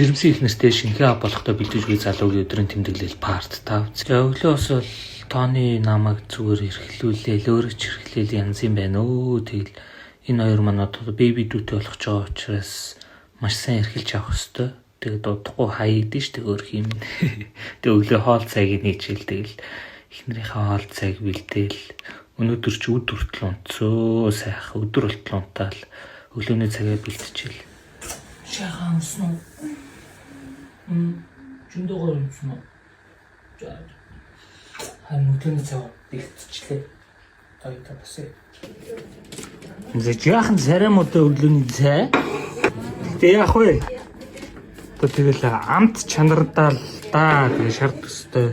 Жирэмсэн их нэртэй шинхээ ав болохтой бэлдэж буй залуугийн өдрийн тэмдэглэл part 5. За өглөөс бол тооны намайг зүгээр эрхлүүлээл өөрөө ч эрхлээл янз юм байна өө. Тэгэл энэ хоёр манад беби дүүтэй болох ч байгаа учраас маш сайн эрхэлж авах хэрэгтэй. Тэгээд удахгүй хаягдэн ш тэг өөр юм. Тэг өглөө хоол цагийг нийчээл тэгэл эхнэрийнхээ хоол цаг бэлдээл өнөөдөр ч өд хүртэл унтсоо сайхан өдөр болтол унтаал өглөөний цагаа бэлтчихэл. Шахан уснаа. Жүндөгөр юмсан уу? За. Өглөөний цаг бэлтчихлээ. Тойдоо басээ. Зэжаахан зарим удаа өглөөний цай. Тэ яах вэ? Тэгэл амт чанардаал да тэгээ шарт төстэй.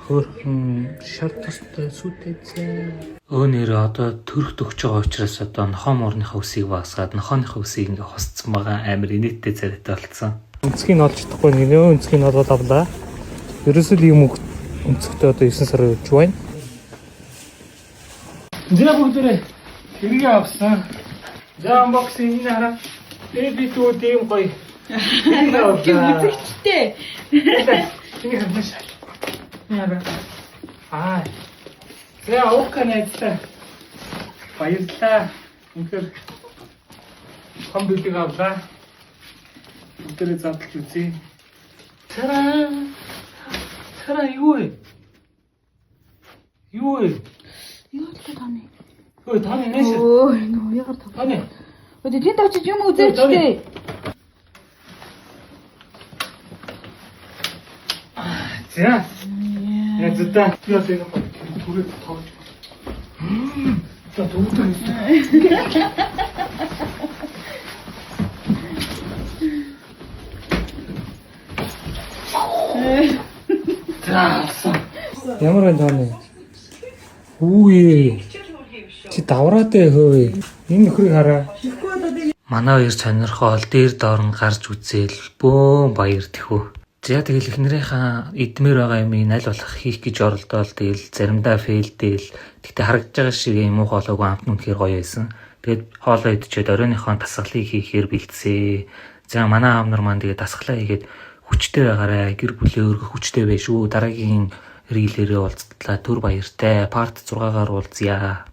Хөрхөн шарт төстэй сүтэй цай. Өнөр одоо төрөх төгч байгаа учраас одоо нохоом орныхаа үсийг багасгаад нохооныхаа үсийг ингээ хосцсон байгаа амар инээдтэй царайтай болцсон. Өнцгийг олж чадахгүй нөө өнцгийг олоод авлаа. Ерөөсөө юм өнцгтээ одоо 9 сар явж байна. За бүгдээрээ хэрэгээ авсан. За unboxing энэ хараа. Baby дүү дэм гоё. Үзэгчтэй. Энэ хамш. Яа. Аа. Я оконайцтай. Баярлалаа. Үнэхээр комбитиг авлаа. Өтөрөө задлж үзье. Тараа. Тараа юу вэ? Юу вэ? Юу ч таны. Ой, таны нээш. Ой, нөө ягаар тав. Таны. Ой, тэд очиж юм үзээчтэй. За. Я зөтэ. Яа тийм түрээ тоож. За дүүтэй. Ямар байна таны? Үгүй. Чи давраатай хөөе. Энэ нөхрийг хараа. Манай хоёр сонирхол дээр доорн гарч үзээл бөөн баяр тэхүү. За тэгэл эхнэрийнхээ идмээр байгаа юм аль болох хийх гэж оролдоол тэгэл заримдаа фейлдээл. Тэгтээ харагдж байгаа шиг юм уу хоолойгоо амт нүнхээр гоё байсан. Тэгэд хоолоо идчихэд оройныхон дасгалыг хийхээр бэлдсээ. За манай аав нар маань тэгээ дасгалаа хийгээд хүчтэй байгаарай. Гэр бүлээ өргөх хүчтэй байш үү. Дараагийн рилээрээ уулзтлаа. Түр баяртай. Part 6-гаар уулзъя.